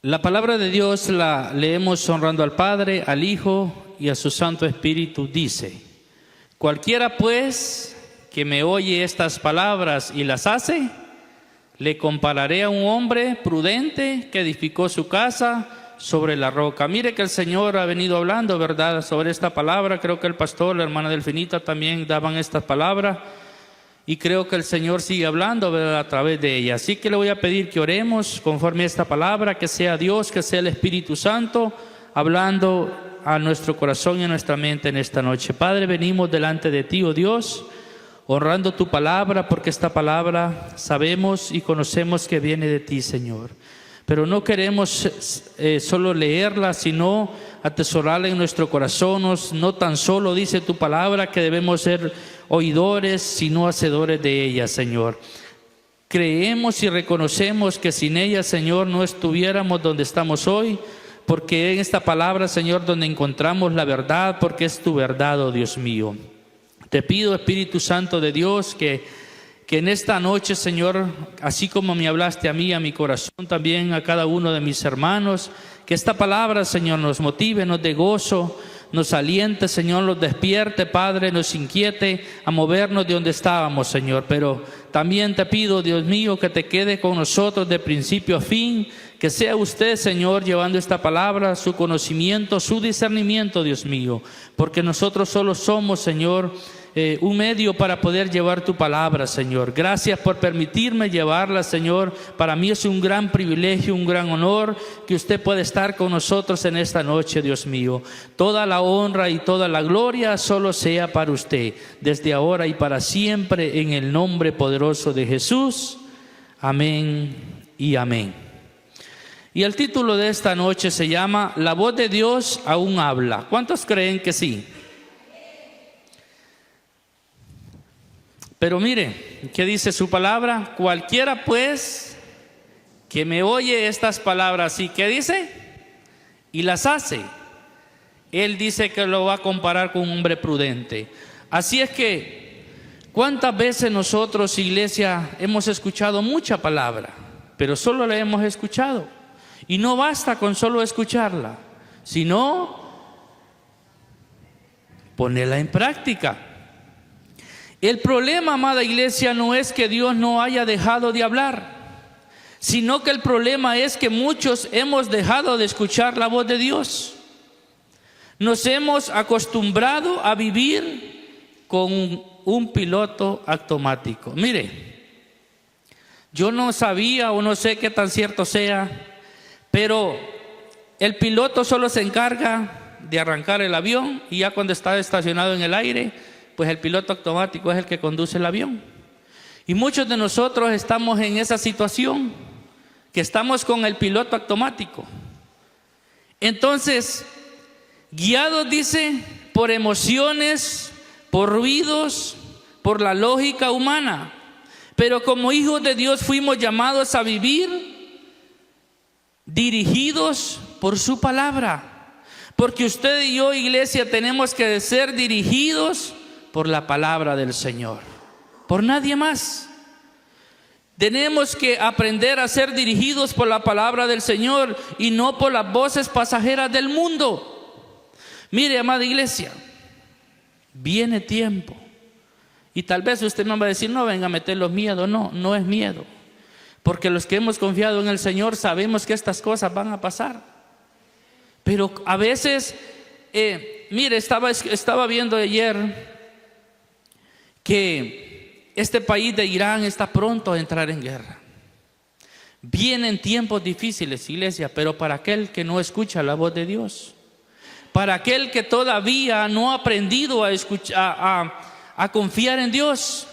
La palabra de Dios la leemos honrando al Padre, al Hijo y a su Santo Espíritu. Dice: cualquiera pues que me oye estas palabras y las hace, le compararé a un hombre prudente que edificó su casa sobre la roca. Mire que el Señor ha venido hablando, ¿verdad?, sobre esta palabra. Creo que el pastor, la hermana Delfinita también daban estas palabras. Y creo que el Señor sigue hablando, ¿verdad?, a través de ella. Así que le voy a pedir que oremos conforme a esta palabra, que sea Dios, que sea el Espíritu Santo, hablando a nuestro corazón y a nuestra mente en esta noche. Padre, venimos delante de ti, oh Dios, honrando tu palabra, porque esta palabra sabemos y conocemos que viene de ti, Señor. Pero no queremos solo leerla, sino atesorarla en nuestro corazón. No tan solo dice tu palabra que debemos ser oidores, sino hacedores de ella, Señor. Creemos y reconocemos que sin ella, Señor, no estuviéramos donde estamos hoy, porque en esta palabra, Señor, donde encontramos la verdad, porque es tu verdad, oh Dios mío. Te pido, Espíritu Santo de Dios, que en esta noche, Señor, así como me hablaste a mí, a mi corazón, también a cada uno de mis hermanos, que esta palabra, Señor, nos motive, nos dé gozo, nos aliente, Señor, nos despierte, Padre, nos inquiete a movernos de donde estábamos, Señor. Pero también te pido, Dios mío, que te quede con nosotros de principio a fin, que sea usted, Señor, llevando esta palabra, su conocimiento, su discernimiento, Dios mío, porque nosotros solo somos, Señor, un medio para poder llevar tu palabra, Señor. Gracias por permitirme llevarla, Señor. Para mí es un gran privilegio, un gran honor que usted pueda estar con nosotros en esta noche, Dios mío. Toda la honra y toda la gloria solo sea para usted, desde ahora y para siempre, en el nombre poderoso de Jesús. Amén y amén. Y el título de esta noche se llama La voz de Dios aún habla. ¿Cuántos creen que sí? Pero mire, ¿qué dice su palabra? Cualquiera pues que me oye estas palabras, ¿y qué dice? Y las hace. Él dice que lo va a comparar con un hombre prudente. Así es que, ¿cuántas veces nosotros, iglesia, hemos escuchado mucha palabra, pero solo la hemos escuchado? Y no basta con solo escucharla, sino ponerla en práctica. El problema, amada iglesia, no es que Dios no haya dejado de hablar, sino que el problema es que muchos hemos dejado de escuchar la voz de Dios. Nos hemos acostumbrado a vivir con un piloto automático. Mire, yo no sabía o no sé qué tan cierto sea, pero el piloto solo se encarga de arrancar el avión, y ya cuando está estacionado en el aire, pues el piloto automático es el que conduce el avión. Y muchos de nosotros estamos en esa situación, que estamos con el piloto automático. Entonces, guiados, dice, por emociones, por ruidos, por la lógica humana. Pero como hijos de Dios fuimos llamados a vivir dirigidos por su palabra. Porque usted y yo, iglesia, tenemos que ser dirigidos por la palabra del Señor, por nadie más. Tenemos que aprender a ser dirigidos por la palabra del Señor y no por las voces pasajeras del mundo. Mire, amada iglesia, viene tiempo, y tal vez usted me va a decir: no, venga a meter los miedos. No, no es miedo, porque los que hemos confiado en el Señor sabemos que estas cosas van a pasar. Pero a veces, mire, estaba viendo ayer que este país de Irán está pronto a entrar en guerra. Vienen tiempos difíciles, iglesia, pero para aquel que no escucha la voz de Dios, para aquel que todavía no ha aprendido a escuchar, a confiar en Dios.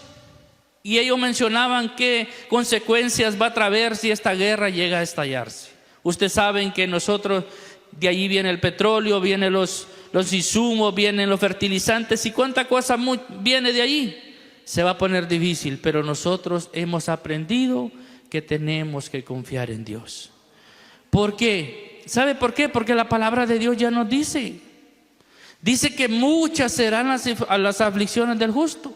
Y ellos mencionaban qué consecuencias va a traer si esta guerra llega a estallarse. Ustedes saben que nosotros, de allí viene el petróleo, vienen los insumos, vienen los fertilizantes, y cuánta cosa viene de allí. Se va a poner difícil, pero nosotros hemos aprendido que tenemos que confiar en Dios. ¿Por qué? ¿Sabe por qué? Porque la palabra de Dios ya nos dice que muchas serán las aflicciones del justo.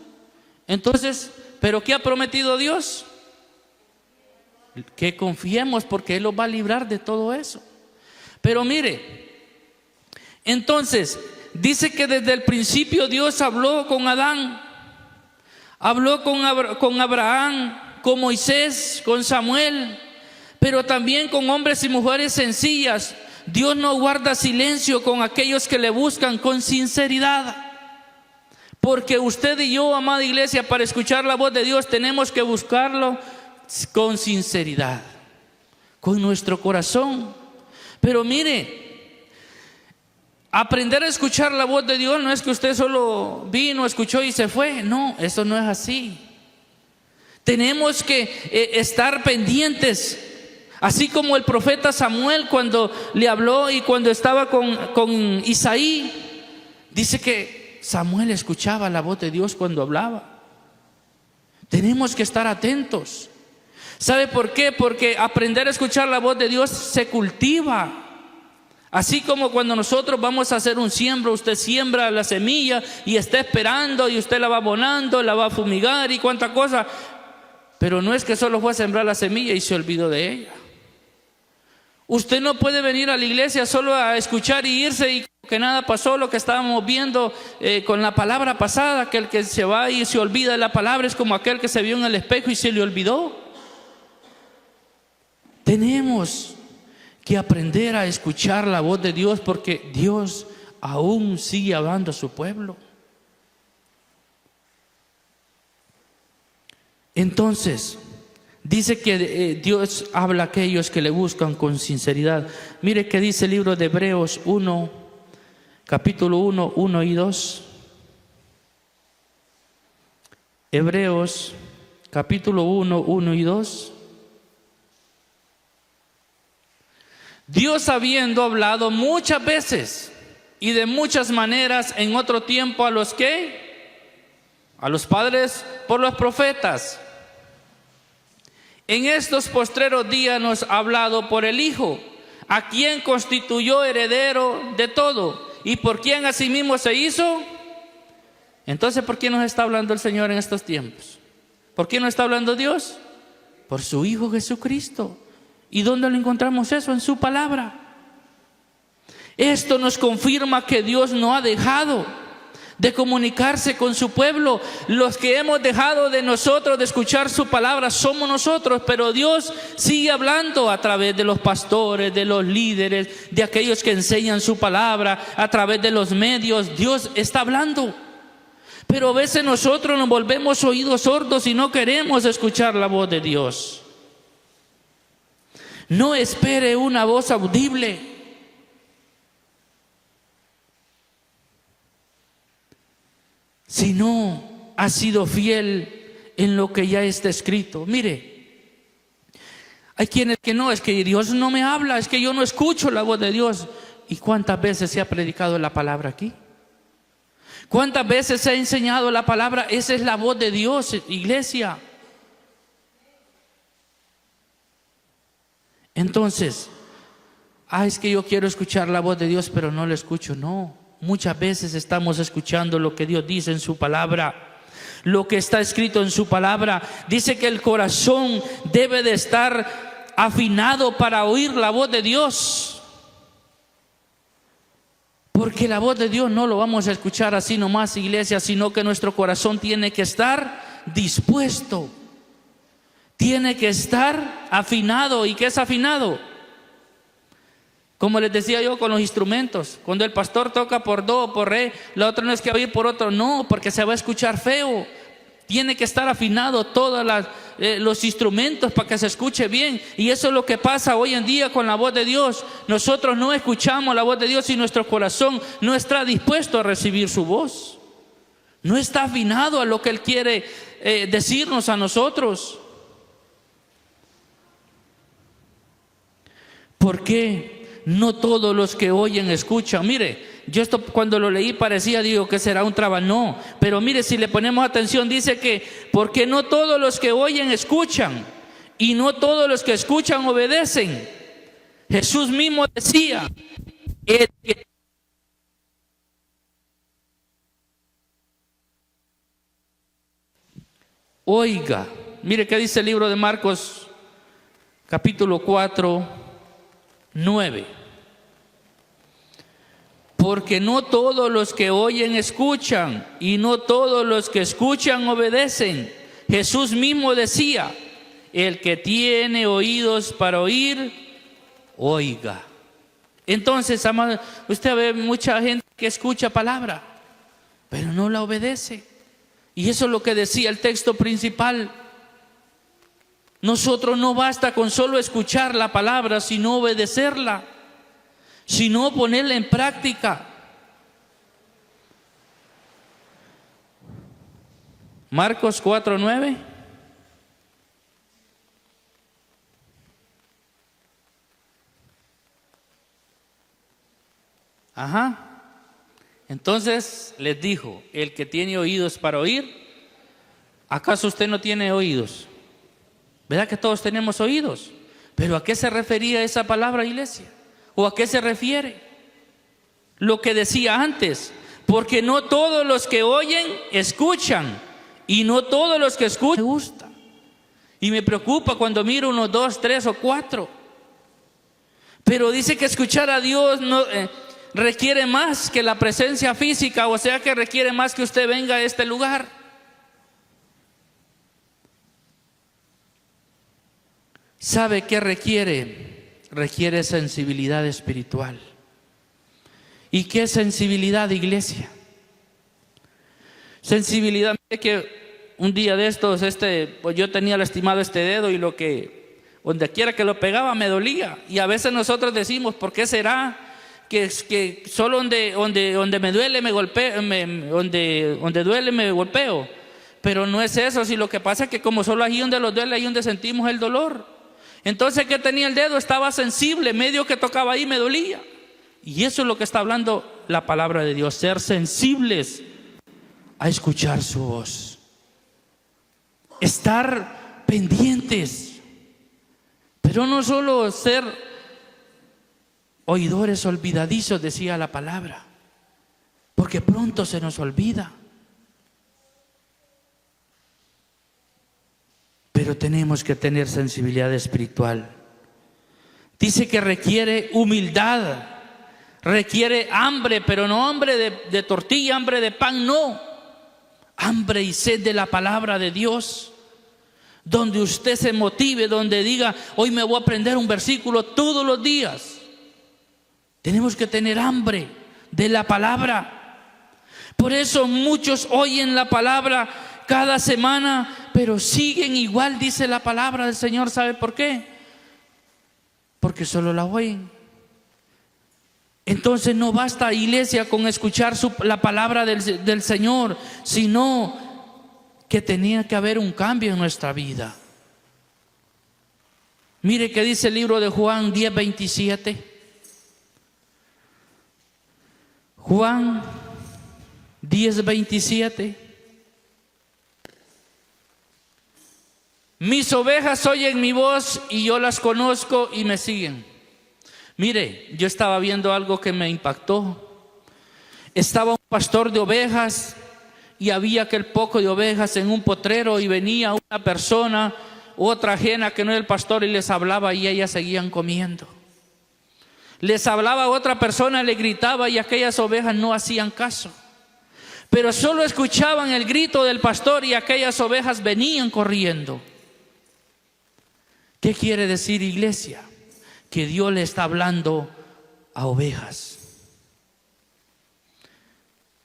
Entonces, ¿pero qué ha prometido Dios? que confiemos porque Él los va a librar de todo eso. Pero mire, entonces, dice que desde el principio Dios habló con Adán, habló con Abraham, con Moisés, con Samuel, pero también con hombres y mujeres sencillas. Dios no guarda silencio con aquellos que le buscan con sinceridad. Porque usted y yo, amada iglesia, para escuchar la voz de Dios tenemos que buscarlo con sinceridad, con nuestro corazón. Pero mire, aprender a escuchar la voz de Dios no es que usted solo vino, escuchó y se fue. No, eso no es así. Tenemos que estar pendientes. Así como el profeta Samuel cuando le habló y cuando estaba con Isaí, dice que Samuel escuchaba la voz de Dios cuando hablaba. Tenemos que estar atentos. ¿Sabe por qué? Porque aprender a escuchar la voz de Dios se cultiva. Así como cuando nosotros vamos a hacer un siembro, usted siembra la semilla y está esperando y usted la va abonando, la va a fumigar y cuánta cosa. Pero no es que solo fue a sembrar la semilla y se olvidó de ella. Usted no puede venir a la iglesia solo a escuchar y irse y que nada pasó, lo que estábamos viendo con la palabra pasada, que el que se va y se olvida de la palabra es como aquel que se vio en el espejo y se le olvidó. Tenemos que aprender a escuchar la voz de Dios porque Dios aún sigue hablando a su pueblo. Entonces, dice que Dios habla a aquellos que le buscan con sinceridad. Mire que dice el libro de Hebreos 1, capítulo 1, 1 y 2. Hebreos, capítulo 1, 1 y 2. Dios habiendo hablado muchas veces y de muchas maneras en otro tiempo a los padres por los profetas, en estos postreros días nos ha hablado por el Hijo, a quien constituyó heredero de todo y por quien asimismo se hizo. Entonces, ¿por qué nos está hablando el Señor en estos tiempos? ¿Por qué nos está hablando Dios? Por su Hijo Jesucristo. ¿Y dónde lo encontramos eso? En su palabra. Esto nos confirma que Dios no ha dejado de comunicarse con su pueblo. Los que hemos dejado de nosotros de escuchar su palabra somos nosotros, pero Dios sigue hablando a través de los pastores, de los líderes, de aquellos que enseñan su palabra, a través de los medios. Dios está hablando, pero a veces nosotros nos volvemos oídos sordos y no queremos escuchar la voz de Dios. No espere una voz audible. Si no ha sido fiel en lo que ya está escrito. Mire, hay quienes que no, es que Dios no me habla, es que yo no escucho la voz de Dios. ¿Y cuántas veces se ha predicado la palabra aquí? ¿Cuántas veces se ha enseñado la palabra? Esa es la voz de Dios, iglesia. Entonces, es que yo quiero escuchar la voz de Dios, pero no la escucho. No, muchas veces estamos escuchando lo que Dios dice en su palabra, lo que está escrito en su palabra. Dice que el corazón debe de estar afinado para oír la voz de Dios, porque la voz de Dios no lo vamos a escuchar así nomás, iglesia, sino que nuestro corazón tiene que estar dispuesto. Tiene que estar afinado. ¿Y qué es afinado? Como les decía yo con los instrumentos, cuando el pastor toca por do o por re, la otra no es que oír por otro, no, porque se va a escuchar feo. Tiene que estar afinado todos los instrumentos para que se escuche bien. Y eso es lo que pasa hoy en día con la voz de Dios. Nosotros no escuchamos la voz de Dios y nuestro corazón no está dispuesto a recibir su voz. No está afinado a lo que Él quiere decirnos a nosotros. ¿Por qué no todos los que oyen escuchan? Mire, yo esto cuando lo leí parecía, digo, que será un traba. No, pero mire, si le ponemos atención, dice que porque no todos los que oyen escuchan y no todos los que escuchan obedecen. Jesús mismo decía, el que oiga. Mire qué dice el libro de Marcos capítulo 4, 9. Porque no todos los que oyen escuchan, y no todos los que escuchan obedecen. Jesús mismo decía: el que tiene oídos para oír, oiga. Entonces, amado, usted ve mucha gente que escucha palabra, pero no la obedece. Y eso es lo que decía el texto principal. Nosotros no basta con solo escuchar la palabra, sino obedecerla, sino ponerla en práctica. Marcos 4:9. Entonces les dijo: el que tiene oídos para oír. ¿Acaso usted no tiene oídos? ¿Verdad que todos tenemos oídos? Pero ¿a qué se refería esa palabra, iglesia? ¿O a qué se refiere? Lo que decía antes: porque no todos los que oyen escuchan, y no todos los que escuchan me gusta. Y me preocupa cuando miro unos 2, 3 o 4. Pero dice que escuchar a Dios no requiere más que la presencia física, o sea que requiere más que usted venga a este lugar. ¿Sabe qué requiere? Requiere sensibilidad espiritual. ¿Y qué sensibilidad, iglesia? Sensibilidad, que un día de estos, pues yo tenía lastimado este dedo, y donde quiera que lo pegaba me dolía. Y a veces nosotros decimos: ¿por qué será que solo donde me duele me golpeo, donde duele me golpeo? Pero no es eso, si lo que pasa es que como solo ahí donde nos duele, ahí donde sentimos el dolor. Entonces, ¿qué tenía el dedo? Estaba sensible, medio que tocaba ahí me dolía. Y eso es lo que está hablando la palabra de Dios: ser sensibles a escuchar su voz, estar pendientes, pero no solo ser oidores olvidadizos, decía la palabra, porque pronto se nos olvida. Pero tenemos que tener sensibilidad espiritual. Dice que requiere humildad, requiere hambre, pero no hambre de tortilla, hambre de pan, no. Hambre y sed de la palabra de Dios, donde usted se motive, donde diga: hoy me voy a aprender un versículo todos los días. Tenemos que tener hambre de la palabra. Por eso muchos oyen la palabra cada semana, pero siguen igual, dice la palabra del Señor. ¿Sabe por qué? Porque solo la oyen. Entonces no basta, iglesia, con escuchar la palabra del Señor, sino que tenía que haber un cambio en nuestra vida. Mire que dice el libro de Juan 10:27. Juan 10:27. Mis ovejas oyen mi voz, y yo las conozco y me siguen. Mire, yo estaba viendo algo que me impactó. Estaba un pastor de ovejas, y había aquel poco de ovejas en un potrero, y venía una persona, otra ajena que no era el pastor, y les hablaba, y ellas seguían comiendo. Les hablaba a otra persona, le gritaba, y aquellas ovejas no hacían caso. Pero solo escuchaban el grito del pastor, y aquellas ovejas venían corriendo. ¿Qué quiere decir, iglesia? Que Dios le está hablando a ovejas.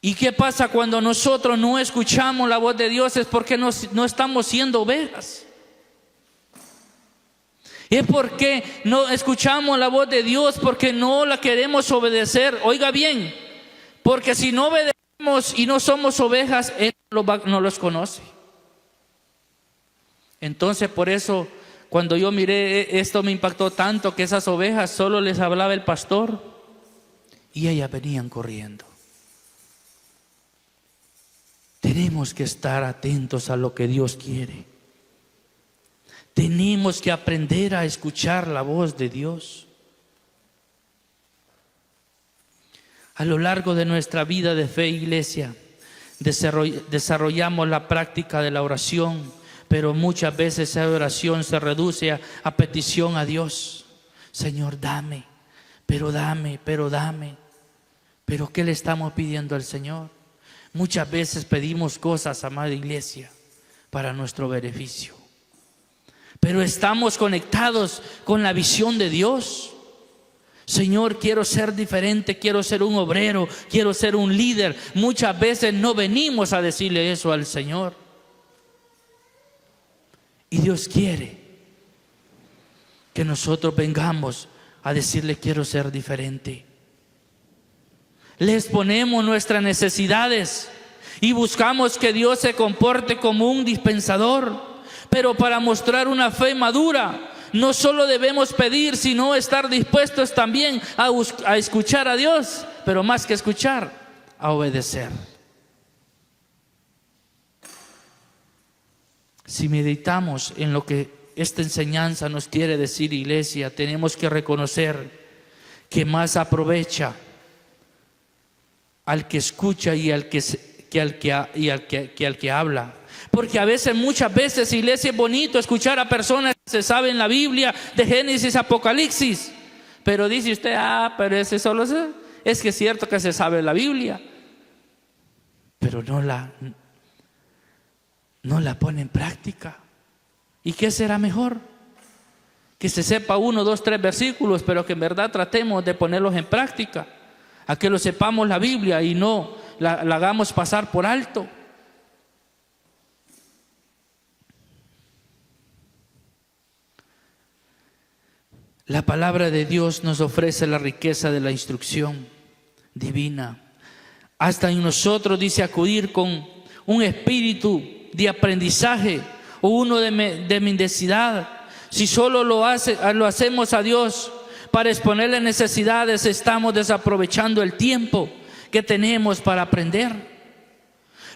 ¿Y qué pasa cuando nosotros no escuchamos la voz de Dios? Es porque no estamos siendo ovejas. Es porque no escuchamos la voz de Dios, porque no la queremos obedecer. Oiga bien, porque si no obedecemos y no somos ovejas, Él no los conoce. Entonces, por eso, cuando yo miré esto, me impactó tanto, que esas ovejas solo les hablaba el pastor y ellas venían corriendo. Tenemos que estar atentos a lo que Dios quiere. Tenemos que aprender a escuchar la voz de Dios. A lo largo de nuestra vida de fe, iglesia, desarrollamos la práctica de la oración, pero muchas veces esa oración se reduce a petición a Dios. Señor, dame, pero dame, pero dame. Pero ¿qué le estamos pidiendo al Señor? Muchas veces pedimos cosas, amada iglesia, para nuestro beneficio. Pero estamos conectados con la visión de Dios. Señor, quiero ser diferente, quiero ser un obrero, quiero ser un líder. Muchas veces no venimos a decirle eso al Señor. Y Dios quiere que nosotros vengamos a decirle: quiero ser diferente. Le exponemos nuestras necesidades y buscamos que Dios se comporte como un dispensador. Pero para mostrar una fe madura, no solo debemos pedir, sino estar dispuestos también a escuchar a Dios, pero más que escuchar, a obedecer. Si meditamos en lo que esta enseñanza nos quiere decir, iglesia, tenemos que reconocer que más aprovecha al que escucha y al que habla. Porque a veces, muchas veces, iglesia, es bonito escuchar a personas que se saben la Biblia de Génesis, Apocalipsis. Pero dice usted: pero ese solo es que es cierto que se sabe la Biblia, pero no la pone en práctica. ¿Y qué será mejor? Que se sepa 1, 2, 3 versículos, pero que en verdad tratemos de ponerlos en práctica. A que lo sepamos la Biblia y no la hagamos pasar por alto. La palabra de Dios nos ofrece la riqueza de la instrucción divina. Hasta en nosotros, dice, acudir con un espíritu de aprendizaje o uno de mendicidad. Si solo lo hacemos a Dios para exponerle necesidades, estamos desaprovechando el tiempo que tenemos para aprender.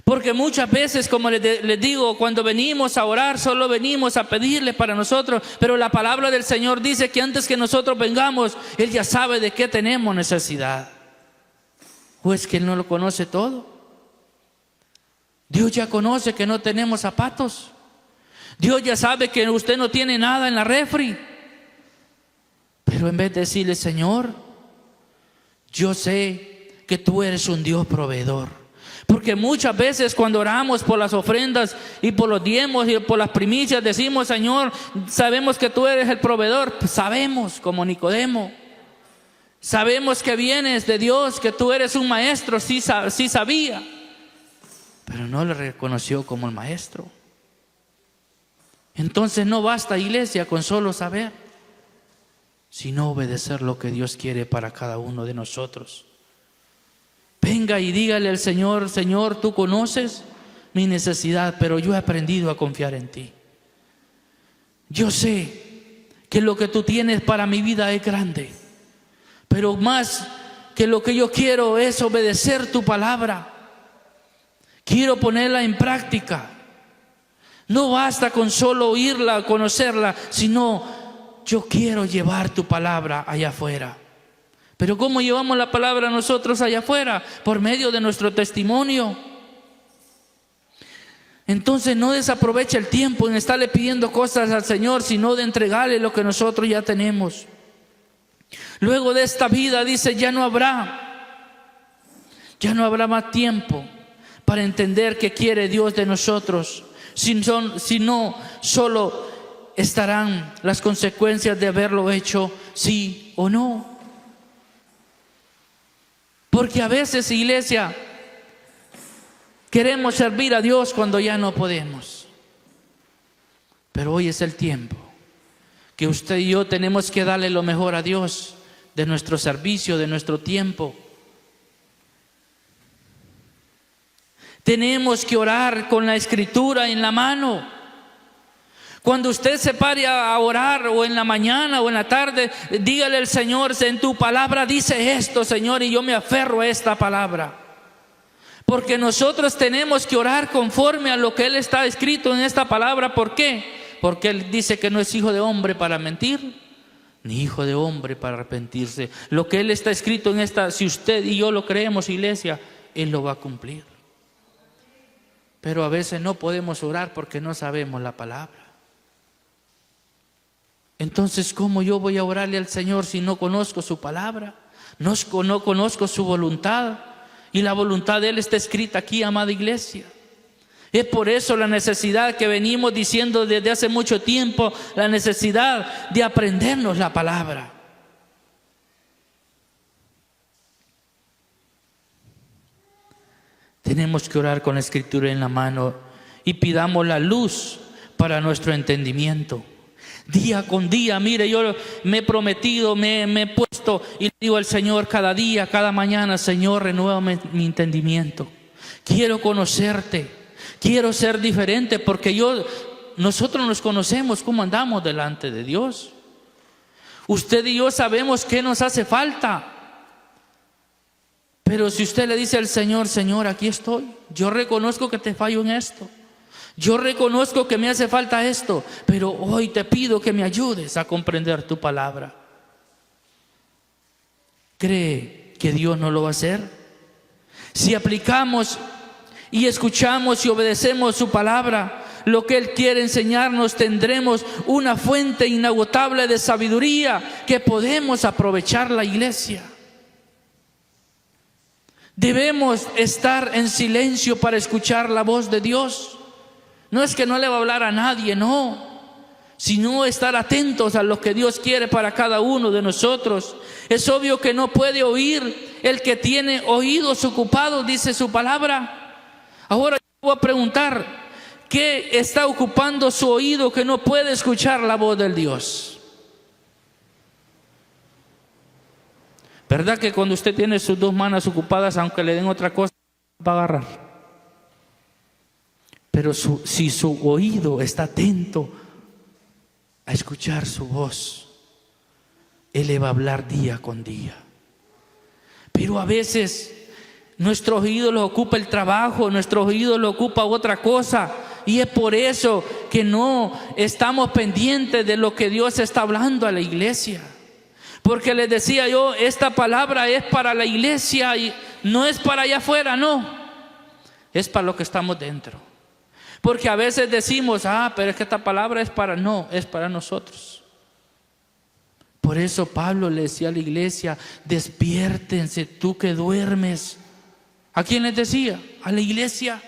Porque muchas veces, como les digo, cuando venimos a orar, solo venimos a pedirle para nosotros. Pero la palabra del Señor dice que antes que nosotros vengamos, Él ya sabe de qué tenemos necesidad. ¿O es que Él no lo conoce todo? Dios ya conoce que no tenemos zapatos. Dios ya sabe que usted no tiene nada en la refri. Pero en vez de decirle: Señor, yo sé que tú eres un Dios proveedor. Porque muchas veces cuando oramos por las ofrendas y por los diezmos y por las primicias, decimos: Señor, sabemos que tú eres el proveedor. Pues sabemos, como Nicodemo. Sabemos que vienes de Dios, que tú eres un maestro. Sí sabía, pero no le reconoció como el maestro. Entonces no basta, iglesia, con solo saber, sino obedecer lo que Dios quiere para cada uno de nosotros. Venga y dígale al Señor: Señor, tú conoces mi necesidad, pero yo he aprendido a confiar en ti. Yo sé que lo que tú tienes para mi vida es grande, pero más que lo que yo quiero es obedecer tu palabra. Quiero ponerla en práctica. No basta con solo oírla, conocerla, sino yo quiero llevar tu palabra allá afuera. Pero ¿cómo llevamos la palabra nosotros allá afuera? Por medio de nuestro testimonio. Entonces no desaproveche el tiempo en estarle pidiendo cosas al Señor, sino de entregarle lo que nosotros ya tenemos. Luego de esta vida, dice, ya no habrá más tiempo para entender qué quiere Dios de nosotros, sino solo estarán las consecuencias de haberlo hecho, sí o no. Porque a veces, iglesia, queremos servir a Dios cuando ya no podemos. Pero hoy es el tiempo que usted y yo tenemos que darle lo mejor a Dios, de nuestro servicio, de nuestro tiempo. Tenemos que orar con la escritura en la mano. Cuando usted se pare a orar, o en la mañana o en la tarde, dígale al Señor: en tu palabra dice esto, Señor, y yo me aferro a esta palabra. Porque nosotros tenemos que orar conforme a lo que Él está escrito en esta palabra. ¿Por qué? Porque Él dice que no es hijo de hombre para mentir, ni hijo de hombre para arrepentirse. Lo que Él está escrito en esta, si usted y yo lo creemos, iglesia, Él lo va a cumplir. Pero a veces no podemos orar porque no sabemos la palabra. Entonces, ¿cómo yo voy a orarle al Señor si no conozco su palabra? No conozco su voluntad. Y la voluntad de Él está escrita aquí, amada iglesia. Es por eso la necesidad que venimos diciendo desde hace mucho tiempo, la necesidad de aprendernos la palabra. Tenemos que orar con la Escritura en la mano y pidamos la luz para nuestro entendimiento. Día con día, mire, yo me he prometido, me he puesto y le digo al Señor cada día, cada mañana: Señor, renuévame mi entendimiento. Quiero conocerte, quiero ser diferente, porque nosotros nos conocemos cómo andamos delante de Dios. Usted y yo sabemos qué nos hace falta. Pero si usted le dice al Señor: Señor, aquí estoy, yo reconozco que te fallo en esto, yo reconozco que me hace falta esto, pero hoy te pido que me ayudes a comprender tu palabra. ¿Cree que Dios no lo va a hacer? Si aplicamos y escuchamos y obedecemos su palabra, lo que Él quiere enseñarnos, tendremos una fuente inagotable de sabiduría que podemos aprovechar la iglesia. Debemos estar en silencio para escuchar la voz de Dios. No es que no le va a hablar a nadie, no, sino estar atentos a lo que Dios quiere para cada uno de nosotros. Es obvio que no puede oír el que tiene oídos ocupados, dice su palabra. Ahora yo voy a preguntar: ¿qué está ocupando su oído que no puede escuchar la voz del Dios? ¿Verdad que cuando usted tiene sus dos manos ocupadas, aunque le den otra cosa, va a agarrar? Pero si su oído está atento a escuchar su voz, Él le va a hablar día con día. Pero a veces nuestros oídos los ocupa el trabajo, nuestros oídos los ocupa otra cosa, y es por eso que no estamos pendientes de lo que Dios está hablando a la iglesia. Porque les decía yo, esta palabra es para la iglesia y no es para allá afuera, no, es para lo que estamos dentro. Porque a veces decimos: pero es que esta palabra es para... No, es para nosotros. Por eso Pablo le decía a la iglesia: despiértense, tú que duermes. ¿A quién les decía? A la iglesia.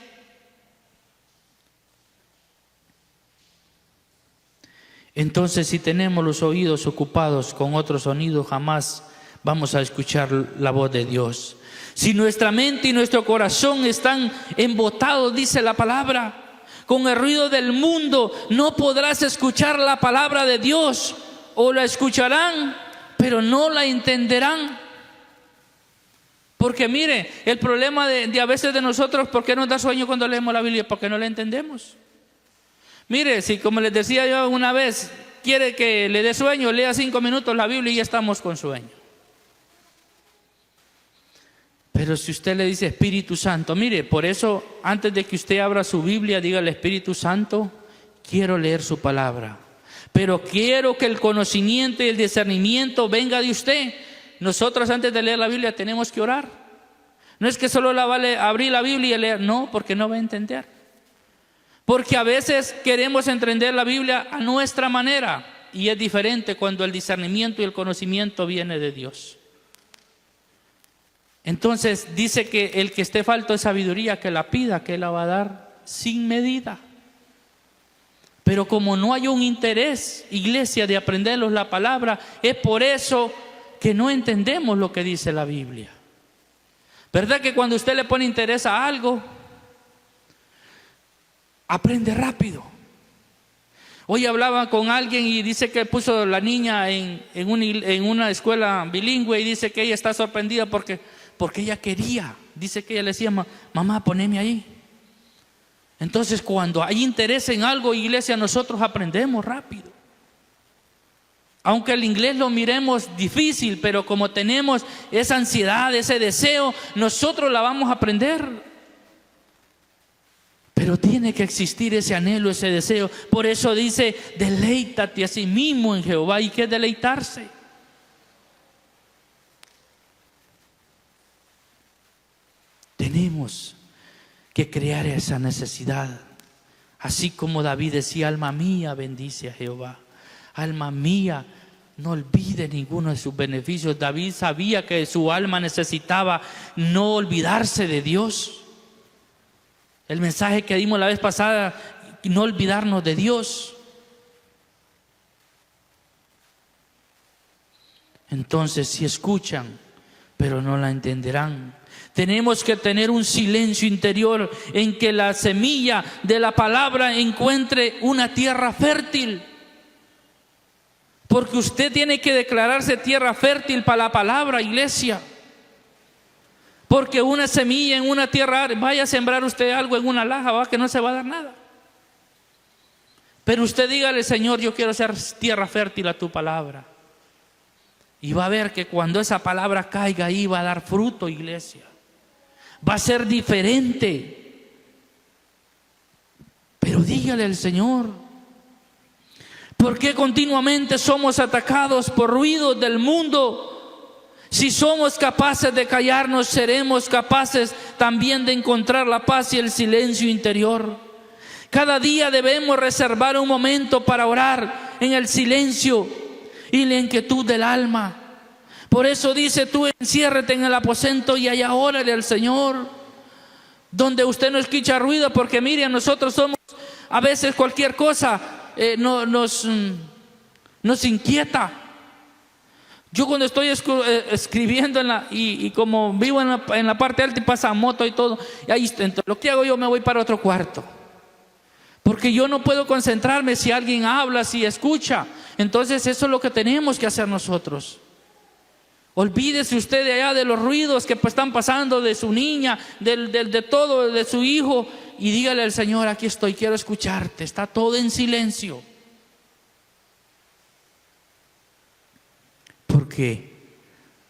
Entonces, si tenemos los oídos ocupados con otros sonidos, jamás vamos a escuchar la voz de Dios. Si nuestra mente y nuestro corazón están embotados, dice la palabra, con el ruido del mundo, no podrás escuchar la palabra de Dios, o la escucharán, pero no la entenderán. Porque mire, el problema de a veces de nosotros, ¿por qué nos da sueño cuando leemos la Biblia? Porque no la entendemos. Mire, si como les decía yo una vez, quiere que le dé sueño, lea 5 minutos la Biblia y ya estamos con sueño. Pero si usted le dice: Espíritu Santo, mire, por eso antes de que usted abra su Biblia, dígale: Espíritu Santo, quiero leer su palabra, pero quiero que el conocimiento y el discernimiento venga de usted. Nosotros antes de leer la Biblia tenemos que orar. No es que solo la vale abrir la Biblia y leer, no, porque no va a entender. Porque a veces queremos entender la Biblia a nuestra manera, y es diferente cuando el discernimiento y el conocimiento viene de Dios. Entonces dice que el que esté falto de sabiduría, que la pida, que Él la va a dar sin medida. Pero como no hay un interés, iglesia, de aprenderlos la palabra, es por eso que no entendemos lo que dice la Biblia. ¿Verdad que cuando usted le pone interés a algo, aprende rápido? Hoy hablaba con alguien y dice que puso la niña en una escuela bilingüe, y dice que ella está sorprendida porque ella quería. Dice que ella le decía: mamá, poneme ahí. Entonces, cuando hay interés en algo, iglesia, nosotros aprendemos rápido. Aunque el inglés lo miremos difícil, pero como tenemos esa ansiedad, ese deseo, nosotros la vamos a aprender. Pero tiene que existir ese anhelo, ese deseo. Por eso dice: deleítate a sí mismo en Jehová. ¿Y qué es deleitarse? Tenemos que crear esa necesidad. Así como David decía, alma mía, bendice a Jehová. Alma mía, no olvide ninguno de sus beneficios. David sabía que su alma necesitaba no olvidarse de Dios. El mensaje que dimos la vez pasada, no olvidarnos de Dios. Entonces, si escuchan, pero no la entenderán. Tenemos que tener un silencio interior en que la semilla de la palabra encuentre una tierra fértil. Porque usted tiene que declararse tierra fértil para la palabra, iglesia. Porque una semilla en una tierra, vaya a sembrar usted algo en una laja, va que no se va a dar nada. Pero usted dígale, Señor, yo quiero ser tierra fértil a tu palabra. Y va a ver que cuando esa palabra caiga ahí va a dar fruto, iglesia. Va a ser diferente. Pero dígale al Señor, ¿por qué continuamente somos atacados por ruidos del mundo? Si somos capaces de callarnos, seremos capaces también de encontrar la paz y el silencio interior. Cada día debemos reservar un momento para orar en el silencio y la inquietud del alma. Por eso dice, tú enciérrate en el aposento y allá órale al Señor, donde usted no escucha ruido, porque mire, nosotros somos, a veces cualquier cosa nos inquieta. Yo cuando estoy escribiendo y como vivo en la parte alta y pasa moto y todo, y ahí, entonces, lo que hago yo, me voy para otro cuarto. Porque yo no puedo concentrarme si alguien habla, si escucha. Entonces eso es lo que tenemos que hacer nosotros. Olvídese usted de allá de los ruidos que están pasando de su niña, de todo, de su hijo, y dígale al Señor, aquí estoy, quiero escucharte. Está todo en silencio. Porque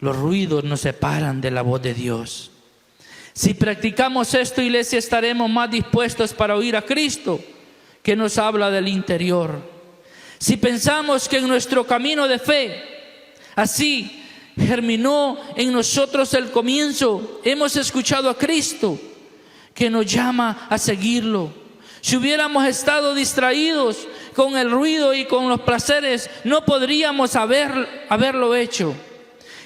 los ruidos nos separan de la voz de Dios. Si practicamos esto, iglesia, estaremos más dispuestos para oír a Cristo, que nos habla del interior. Si pensamos que en nuestro camino de fe, así germinó en nosotros el comienzo, hemos escuchado a Cristo que nos llama a seguirlo. Si hubiéramos estado distraídos con el ruido y con los placeres, no podríamos haberlo hecho.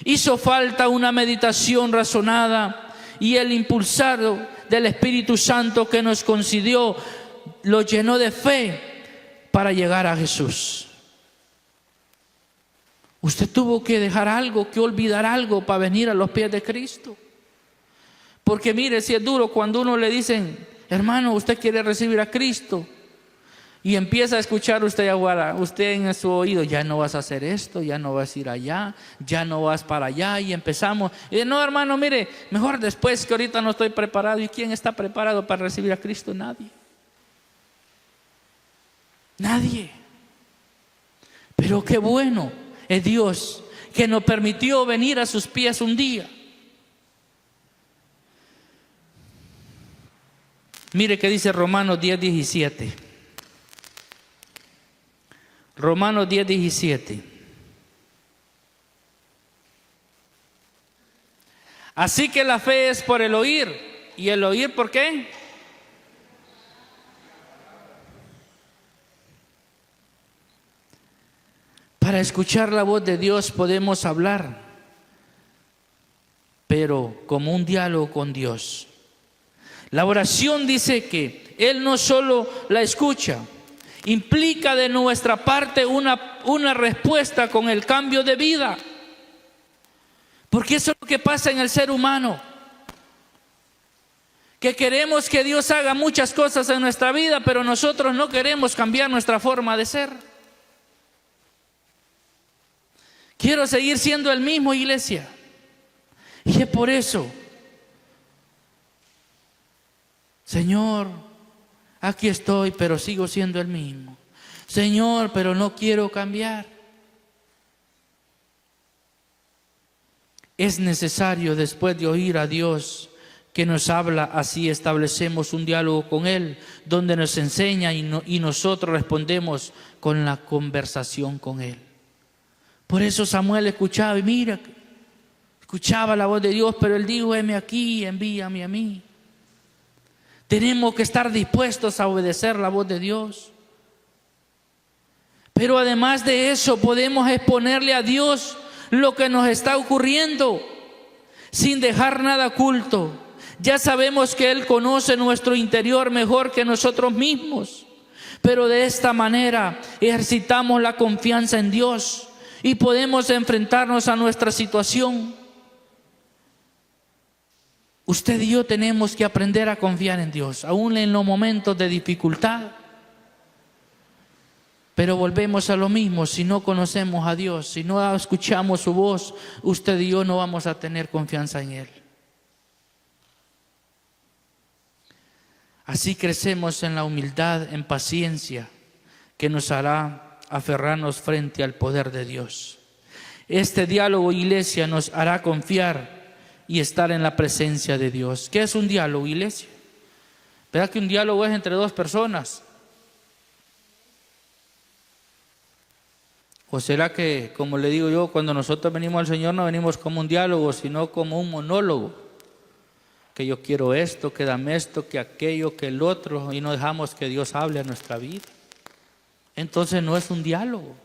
Hizo falta una meditación razonada y el impulsado del Espíritu Santo que nos concedió lo llenó de fe para llegar a Jesús. Usted tuvo que dejar algo, que olvidar algo para venir a los pies de Cristo. Porque mire, si es duro cuando uno le dicen, hermano, usted quiere recibir a Cristo, y empieza a escuchar usted ahora, usted en su oído, ya no vas a hacer esto, ya no vas a ir allá, ya no vas para allá, y empezamos, y no, hermano, mire, mejor después, que ahorita no estoy preparado. ¿Y quién está preparado para recibir a Cristo? Nadie. Nadie. Pero qué bueno es Dios que nos permitió venir a sus pies un día. Mire que dice Romanos 10:17. Romanos 10:17. Así que la fe es por el oír. ¿Y el oír por qué? Para escuchar la voz de Dios podemos hablar, pero como un diálogo con Dios. La oración dice que Él no solo la escucha, implica de nuestra parte una respuesta con el cambio de vida. Porque eso es lo que pasa en el ser humano. Que queremos que Dios haga muchas cosas en nuestra vida, pero nosotros no queremos cambiar nuestra forma de ser. Quiero seguir siendo el mismo, iglesia. Y es por eso, Señor, aquí estoy, pero sigo siendo el mismo. Señor, pero no quiero cambiar. Es necesario, después de oír a Dios que nos habla, así establecemos un diálogo con Él, donde nos enseña y nosotros respondemos con la conversación con Él. Por eso Samuel escuchaba y mira, escuchaba la voz de Dios, pero él dijo, heme aquí, envíame a mí. Tenemos que estar dispuestos a obedecer la voz de Dios. Pero además de eso, podemos exponerle a Dios lo que nos está ocurriendo sin dejar nada oculto. Ya sabemos que Él conoce nuestro interior mejor que nosotros mismos, pero de esta manera ejercitamos la confianza en Dios y podemos enfrentarnos a nuestra situación. Usted y yo tenemos que aprender a confiar en Dios, aún en los momentos de dificultad. Pero volvemos a lo mismo: si no conocemos a Dios, si no escuchamos su voz, usted y yo no vamos a tener confianza en Él. Así crecemos en la humildad, en paciencia, que nos hará aferrarnos frente al poder de Dios. Este diálogo, iglesia, nos hará confiar y estar en la presencia de Dios. ¿Qué es un diálogo, iglesia? ¿Verdad que un diálogo es entre dos personas? ¿O será que, como le digo yo, cuando nosotros venimos al Señor no venimos como un diálogo, sino como un monólogo? Que yo quiero esto, que dame esto, que aquello, que el otro, y no dejamos que Dios hable a nuestra vida. Entonces no es un diálogo.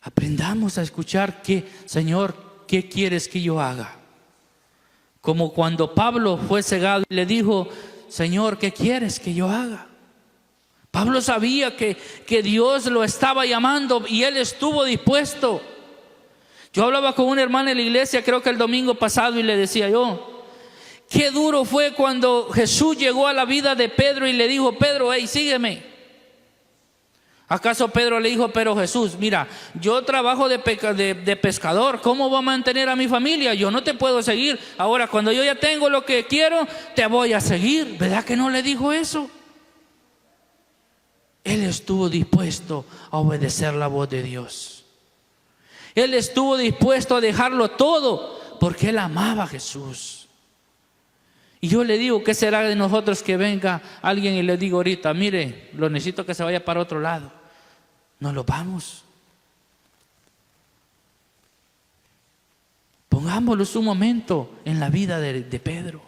Aprendamos a escuchar que, Señor, ¿qué quieres que yo haga? Como cuando Pablo fue cegado y le dijo: Señor, ¿qué quieres que yo haga? Pablo sabía que Dios lo estaba llamando y él estuvo dispuesto. Yo hablaba con una hermana en la iglesia, creo que el domingo pasado, y le decía yo: qué duro fue cuando Jesús llegó a la vida de Pedro y le dijo: Pedro, hey, sígueme. ¿Acaso Pedro le dijo: pero Jesús, mira, yo trabajo de pescador, ¿cómo voy a mantener a mi familia? Yo no te puedo seguir. Ahora, cuando yo ya tengo lo que quiero, te voy a seguir. ¿Verdad que no le dijo eso? Él estuvo dispuesto a obedecer la voz de Dios. Él estuvo dispuesto a dejarlo todo porque él amaba a Jesús. Y yo le digo: ¿qué será de nosotros que venga alguien y le diga ahorita: mire, lo necesito que se vaya para otro lado? No lo vamos. Pongámoslos un momento en la vida de Pedro.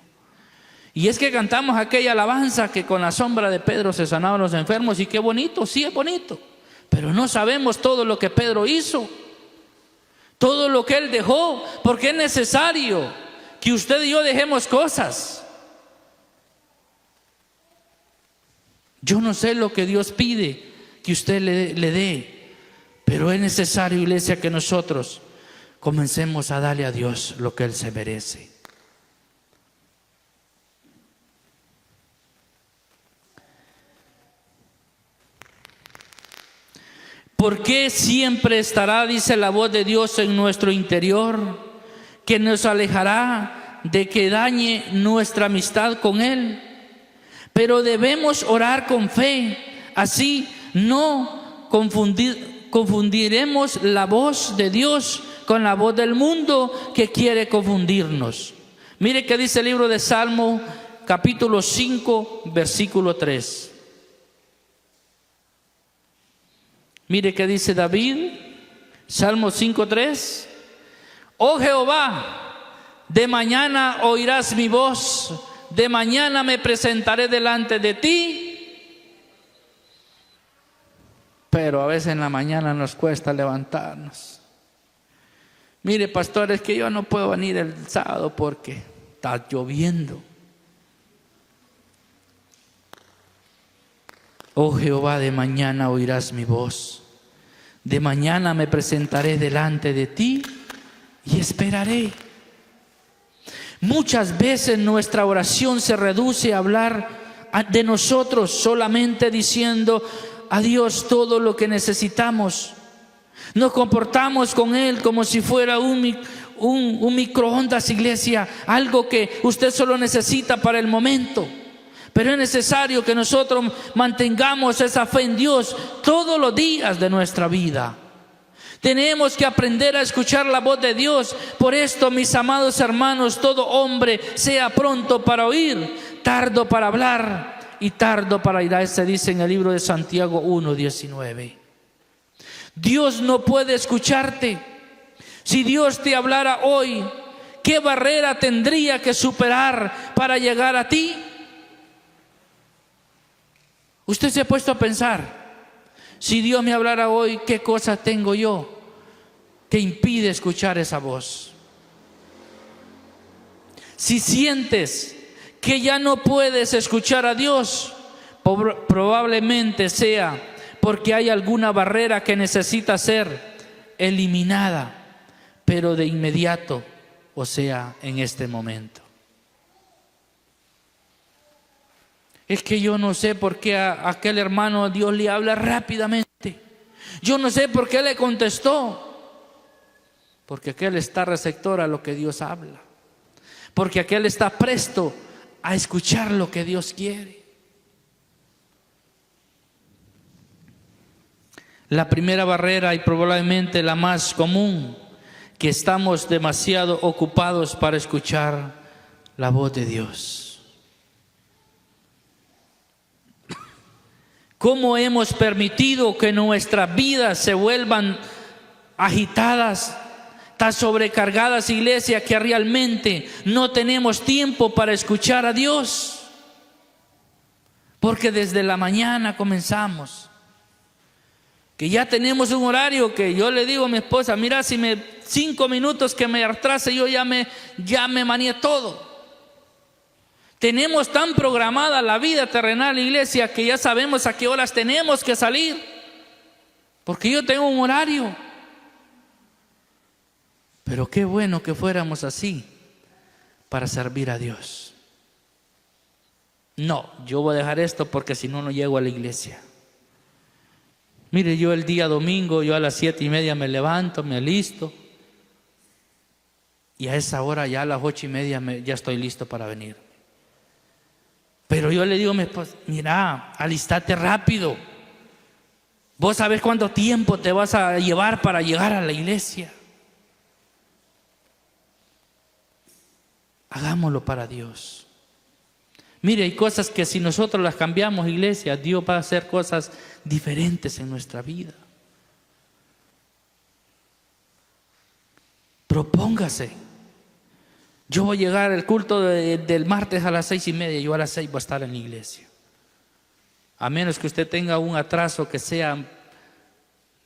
Y es que cantamos aquella alabanza que con la sombra de Pedro se sanaban los enfermos, y qué bonito, sí es bonito, pero no sabemos todo lo que Pedro hizo, todo lo que él dejó, porque es necesario que usted y yo dejemos cosas. Yo no sé lo que Dios pide que usted le dé, pero es necesario, iglesia, que nosotros comencemos a darle a Dios lo que Él se merece. ¿Por qué siempre estará, dice la voz de Dios, en nuestro interior, que nos alejará de que dañe nuestra amistad con Él? Pero debemos orar con fe, así no confundiremos la voz de Dios con la voz del mundo que quiere confundirnos. Mire qué dice el libro de Salmo, capítulo 5, versículo 3. Mire qué dice David, Salmo 5:3. Oh Jehová, de mañana oirás mi voz, de mañana me presentaré delante de ti. Pero a veces en la mañana nos cuesta levantarnos. Mire, pastor, es que yo no puedo venir el sábado porque está lloviendo. Oh Jehová, de mañana oirás mi voz, de mañana me presentaré delante de ti y esperaré. Muchas veces nuestra oración se reduce a hablar de nosotros, solamente diciendo a Dios todo lo que necesitamos. Nos comportamos con Él como si fuera un microondas, iglesia, algo que usted solo necesita para el momento. Pero es necesario que nosotros mantengamos esa fe en Dios todos los días de nuestra vida. Tenemos que aprender a escuchar la voz de Dios. Por esto, mis amados hermanos, todo hombre sea pronto para oír, tardo para hablar y tardo para irse, dice en el libro de Santiago 1:19. Dios no puede escucharte. Si Dios te hablara hoy, ¿Qué barrera tendría que superar para llegar a ti? Usted se ha puesto a pensar, si Dios me hablara hoy, ¿qué cosa tengo yo que impide escuchar esa voz? Si sientes que ya no puedes escuchar a Dios, probablemente sea porque hay alguna barrera que necesita ser eliminada, pero de inmediato, o sea, en este momento. Es que yo no sé por qué a aquel hermano Dios le habla rápidamente. Yo no sé por qué le contestó. Porque aquel está receptor a lo que Dios habla. Porque aquel está presto a escuchar lo que Dios quiere. La primera barrera, y probablemente la más común, que estamos demasiado ocupados para escuchar la voz de Dios. ¿Cómo hemos permitido que nuestras vidas se vuelvan agitadas, tan sobrecargadas, iglesia, que realmente no tenemos tiempo para escuchar a Dios? Porque desde la mañana comenzamos, que ya tenemos un horario que yo le digo a mi esposa, mira, si 5 minutos que me atrase, yo ya me maneé todo. Tenemos tan programada la vida terrenal, iglesia, que ya sabemos a qué horas tenemos que salir, porque yo tengo un horario. Pero qué bueno que fuéramos así para servir a Dios. No, yo voy a dejar esto porque si no, no llego a la iglesia. Mire, yo el día domingo, yo a las 7:30 me levanto, me alisto, y a esa hora ya a las 8:30 ya estoy listo para venir. Pero yo le digo a mi esposa, mira, alistate rápido. Vos sabés cuánto tiempo te vas a llevar para llegar a la iglesia. Hagámoslo para Dios. Mire, hay cosas que si nosotros las cambiamos, iglesia, Dios va a hacer cosas diferentes en nuestra vida. Propóngase. Yo voy a llegar al culto del martes a las 6:30, yo a las 6 voy a estar en la iglesia. A menos que usted tenga un atraso que sea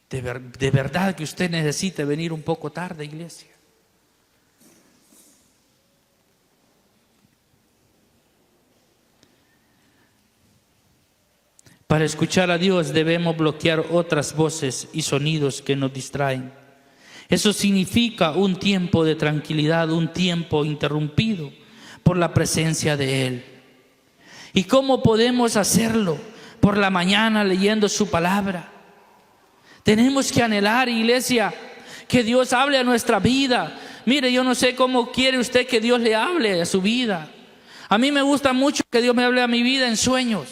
de verdad que usted necesite venir un poco tarde, iglesia. Para escuchar a Dios debemos bloquear otras voces y sonidos que nos distraen. Eso significa un tiempo de tranquilidad, un tiempo interrumpido por la presencia de Él. ¿Y cómo podemos hacerlo? Por la mañana leyendo su palabra. Tenemos que anhelar, iglesia, que Dios hable a nuestra vida. Mire, yo no sé cómo quiere usted que Dios le hable a su vida. A mí me gusta mucho que Dios me hable a mi vida en sueños.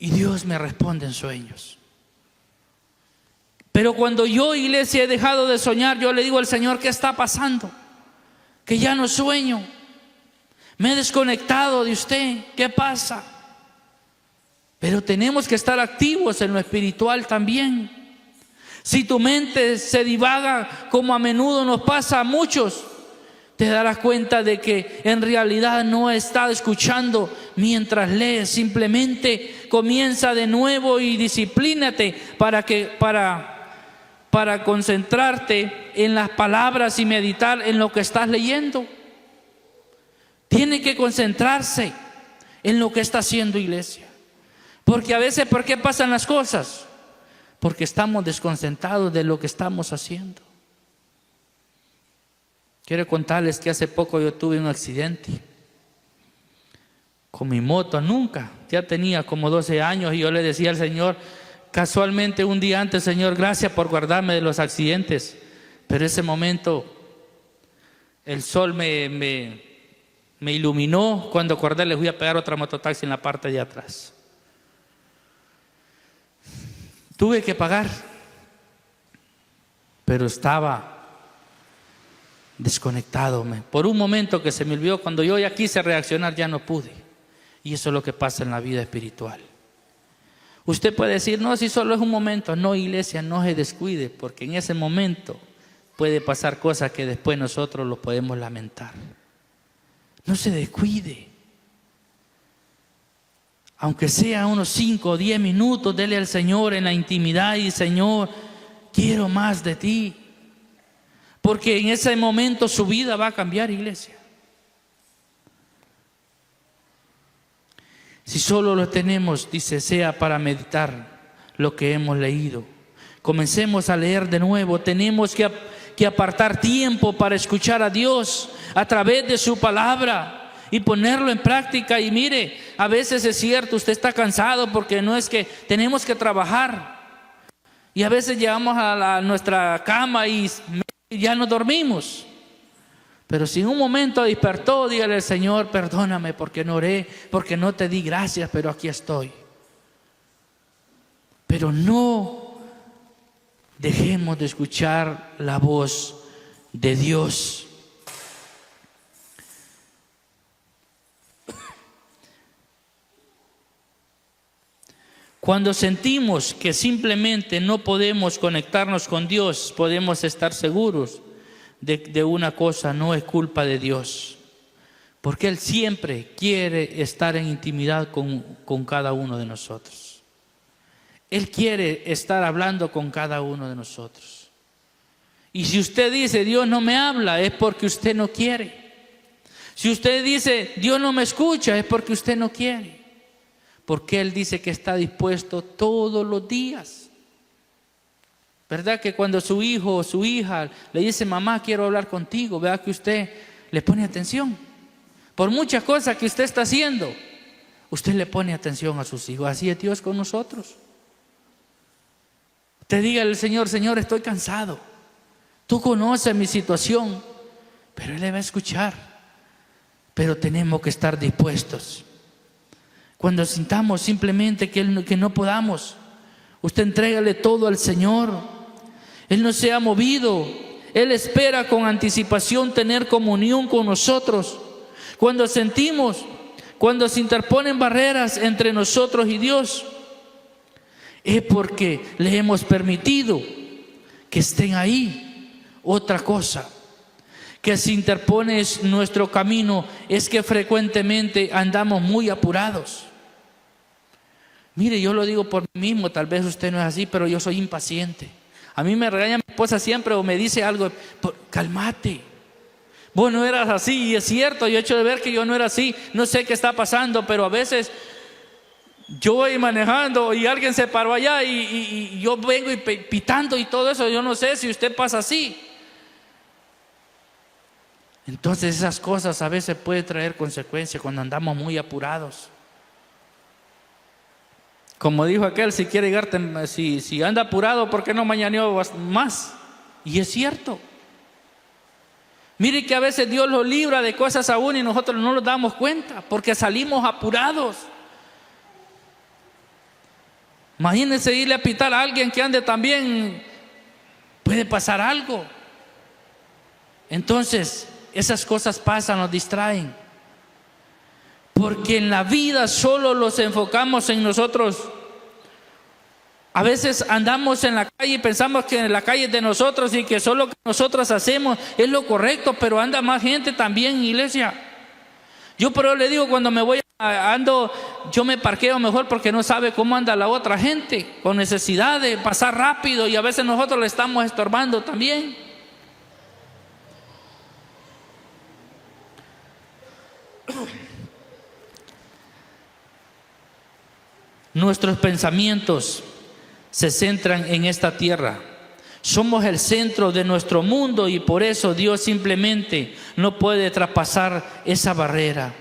Y Dios me responde en sueños. Pero cuando yo, iglesia, he dejado de soñar, yo le digo al Señor, ¿qué está pasando? Que ya no sueño. Me he desconectado de usted. ¿Qué pasa? Pero tenemos que estar activos en lo espiritual también. Si tu mente se divaga, como a menudo nos pasa a muchos, te darás cuenta de que en realidad no estás escuchando mientras lees. Simplemente comienza de nuevo y disciplínate para concentrarte en las palabras y meditar en lo que estás leyendo. Tiene que concentrarse en lo que está haciendo, iglesia. Porque a veces, ¿por qué pasan las cosas? Porque estamos desconcentrados de lo que estamos haciendo. Quiero contarles que hace poco yo tuve un accidente con mi moto. Nunca, ya tenía como 12 años, y yo le decía al Señor, casualmente un día antes, Señor, gracias por guardarme de los accidentes. Pero ese momento el sol me iluminó. Cuando acordé, les voy a pegar otra mototaxi en la parte de atrás. Tuve que pagar, pero estaba desconectado. Por un momento que se me olvidó, cuando yo ya quise reaccionar, ya no pude. Y eso es lo que pasa en la vida espiritual. Usted puede decir, no, si solo es un momento. No, iglesia, no se descuide, porque en ese momento puede pasar cosas que después nosotros lo podemos lamentar. No se descuide. Aunque sea unos 5 o 10 minutos, dele al Señor en la intimidad y Señor, quiero más de ti. Porque en ese momento su vida va a cambiar, iglesia. Si solo lo tenemos, dice, sea para meditar lo que hemos leído. Comencemos a leer de nuevo. Tenemos que apartar tiempo para escuchar a Dios a través de su palabra y ponerlo en práctica. Y mire, a veces es cierto, usted está cansado porque no es que tenemos que trabajar. Y a veces llegamos a nuestra cama y ya nos dormimos. Pero si en un momento despertó, dígale al Señor, perdóname porque no oré, porque no te di gracias, pero aquí estoy. Pero no dejemos de escuchar la voz de Dios. Cuando sentimos que simplemente no podemos conectarnos con Dios, podemos estar seguros de una cosa: no es culpa de Dios, porque Él siempre quiere estar en intimidad con cada uno de nosotros. Él quiere estar hablando con cada uno de nosotros. Y si usted dice, Dios no me habla, es porque usted no quiere. Si usted dice, Dios no me escucha, es porque usted no quiere. Porque Él dice que está dispuesto todos los días. ¿Verdad que cuando su hijo o su hija le dice, mamá, quiero hablar contigo, vea que usted le pone atención? Por muchas cosas que usted está haciendo, usted le pone atención a sus hijos. Así es Dios con nosotros. Usted diga al Señor, Señor, estoy cansado. Tú conoces mi situación, pero Él le va a escuchar. Pero tenemos que estar dispuestos. Cuando sintamos simplemente que no podamos, usted entrégale todo al Señor. Él no se ha movido. Él espera con anticipación tener comunión con nosotros. Cuando sentimos, cuando se interponen barreras entre nosotros y Dios, es porque le hemos permitido que estén ahí. Otra cosa que se interpone en nuestro camino es que frecuentemente andamos muy apurados. Mire, yo lo digo por mí mismo, tal vez usted no es así, pero yo soy impaciente. A mí me regaña mi esposa siempre o me dice algo, cálmate, vos no eras así. Y es cierto, yo he hecho de ver que yo no era así, no sé qué está pasando, pero a veces yo voy manejando y alguien se paró allá y yo vengo y pitando y todo eso. Yo no sé si usted pasa así. Entonces esas cosas a veces pueden traer consecuencias cuando andamos muy apurados. Como dijo aquel, si quiere llegar, si anda apurado, ¿por qué no mañaneó más? Y es cierto. Mire que a veces Dios lo libra de cosas aún y nosotros no nos damos cuenta porque salimos apurados. Imagínense irle a pitar a alguien que ande también, puede pasar algo. Entonces, esas cosas pasan, nos distraen. Porque en la vida solo los enfocamos en nosotros. A veces andamos en la calle y pensamos que en la calle es de nosotros y que solo lo que nosotros hacemos es lo correcto, pero anda más gente también, iglesia. Yo pero le digo, cuando me voy yo me parqueo mejor porque no sabe cómo anda la otra gente, con necesidad de pasar rápido, y a veces nosotros le estamos estorbando también. Nuestros pensamientos se centran en esta tierra. Somos el centro de nuestro mundo y por eso Dios simplemente no puede traspasar esa barrera.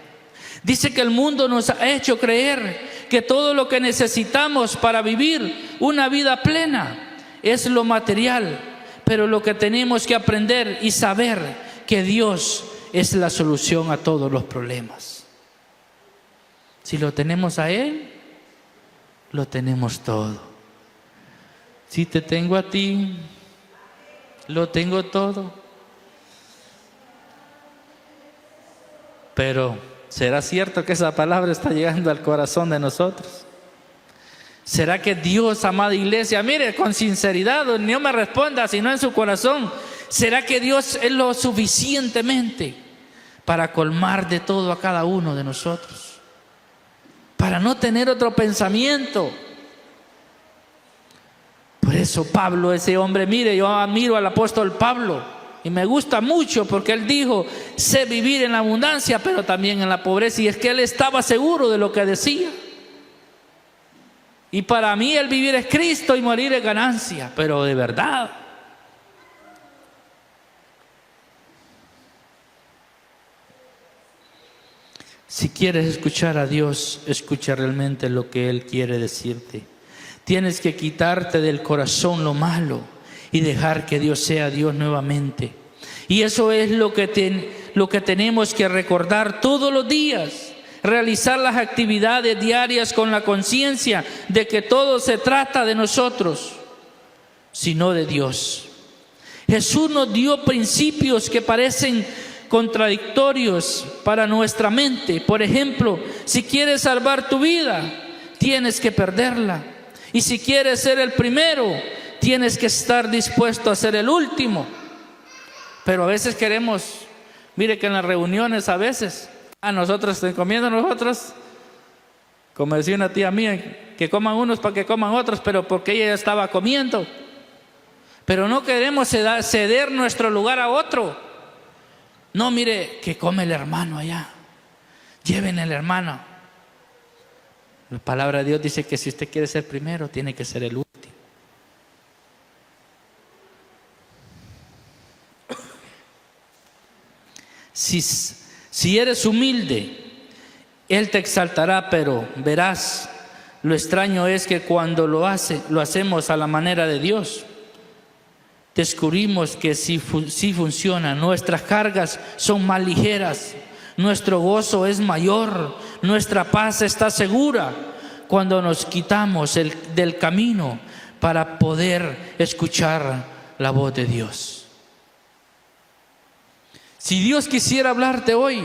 Dice que el mundo nos ha hecho creer que todo lo que necesitamos para vivir una vida plena es lo material, pero lo que tenemos que aprender y saber que Dios es la solución a todos los problemas. Si lo tenemos a Él, lo tenemos todo. Si te tengo a ti, lo tengo todo. Pero ¿será cierto que esa palabra está llegando al corazón de nosotros? ¿Será que Dios, amada iglesia, mire, con sinceridad, no me responda, sino en su corazón, ¿Será que Dios es lo suficientemente para colmar de todo a cada uno de nosotros? Para no tener otro pensamiento. Por eso Pablo, ese hombre, mire, yo admiro al apóstol Pablo y me gusta mucho porque él dijo: sé vivir en la abundancia, pero también en la pobreza. Y es que él estaba seguro de lo que decía. Y para mí el vivir es Cristo y morir es ganancia, pero de verdad. Si quieres escuchar a Dios, escucha realmente lo que Él quiere decirte. Tienes que quitarte del corazón lo malo y dejar que Dios sea Dios nuevamente. Y eso es lo que tenemos que recordar todos los días. Realizar las actividades diarias con la conciencia de que todo se trata de nosotros, sino de Dios. Jesús nos dio principios que parecen contradictorios para nuestra mente. Por ejemplo, si quieres salvar tu vida, tienes que perderla. Y si quieres ser el primero, tienes que estar dispuesto a ser el último. Pero a veces queremos, mire que en las reuniones a veces, a nosotros, comiendo nosotros, como decía una tía mía, que coman unos para que coman otros, pero porque ella ya estaba comiendo. Pero no queremos ceder nuestro lugar a otro. No, mire, que come el hermano allá. Lleven el hermano. La palabra de Dios dice que si usted quiere ser primero, tiene que ser el último. Si eres humilde, Él te exaltará, pero verás, lo extraño es que cuando lo hacemos a la manera de Dios, descubrimos que sí funciona. Nuestras cargas son más ligeras, nuestro gozo es mayor, nuestra paz está segura cuando nos quitamos del camino para poder escuchar la voz de Dios. Si Dios quisiera hablarte hoy,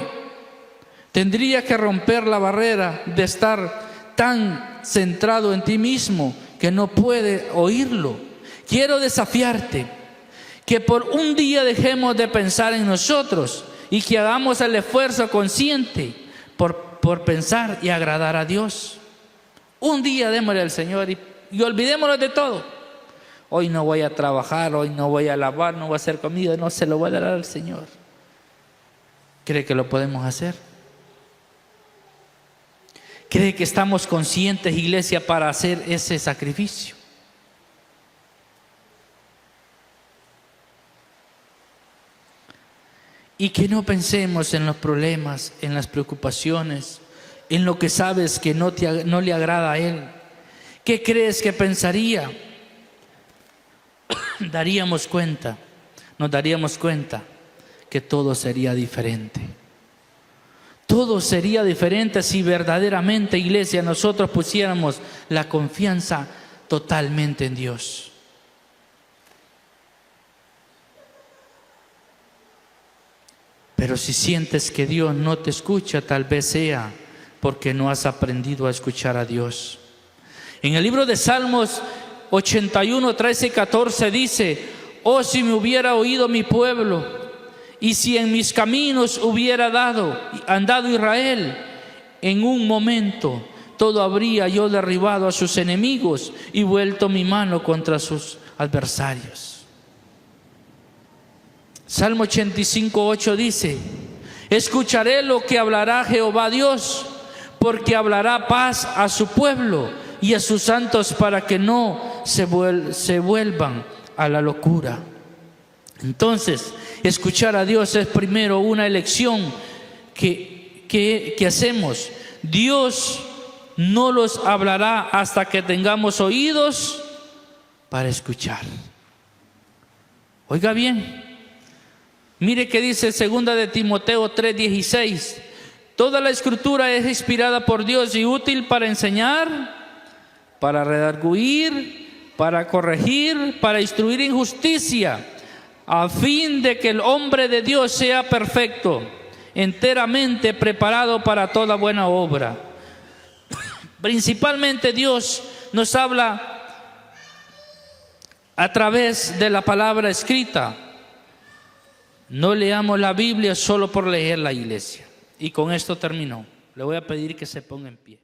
tendría que romper la barrera de estar tan centrado en ti mismo que no puede oírlo. Quiero desafiarte que por un día dejemos de pensar en nosotros y que hagamos el esfuerzo consciente por pensar y agradar a Dios. Un día démosle al Señor y olvidémonos de todo. Hoy no voy a trabajar, hoy no voy a lavar, no voy a hacer comida, no, se lo voy a dar al Señor. ¿Cree que lo podemos hacer? ¿Cree que estamos conscientes, iglesia, para hacer ese sacrificio? Y que no pensemos en los problemas, en las preocupaciones, en lo que sabes que no le agrada a Él. ¿Qué crees que pensaría? Nos daríamos cuenta que todo sería diferente. Todo sería diferente si verdaderamente, iglesia, nosotros pusiéramos la confianza totalmente en Dios. Pero si sientes que Dios no te escucha, tal vez sea porque no has aprendido a escuchar a Dios. En el libro de Salmos 81, 13 y 14 dice: oh, si me hubiera oído mi pueblo, y si en mis caminos hubiera andado Israel, en un momento todo habría yo derribado a sus enemigos y vuelto mi mano contra sus adversarios. Salmo 85, 8 dice: escucharé lo que hablará Jehová Dios, porque hablará paz a su pueblo y a sus santos para que no se vuelvan a la locura. Entonces, escuchar a Dios es primero una elección que hacemos. Dios no los hablará hasta que tengamos oídos para escuchar. Oiga bien. Mire que dice 2 de Timoteo 3:16: toda la escritura es inspirada por Dios y útil para enseñar, para redarguir, para corregir, para instruir en justicia, a fin de que el hombre de Dios sea perfecto, enteramente preparado para toda buena obra. Principalmente Dios nos habla a través de la palabra escrita. No leamos la Biblia solo por leer la iglesia. Y con esto terminó. Le voy a pedir que se ponga en pie.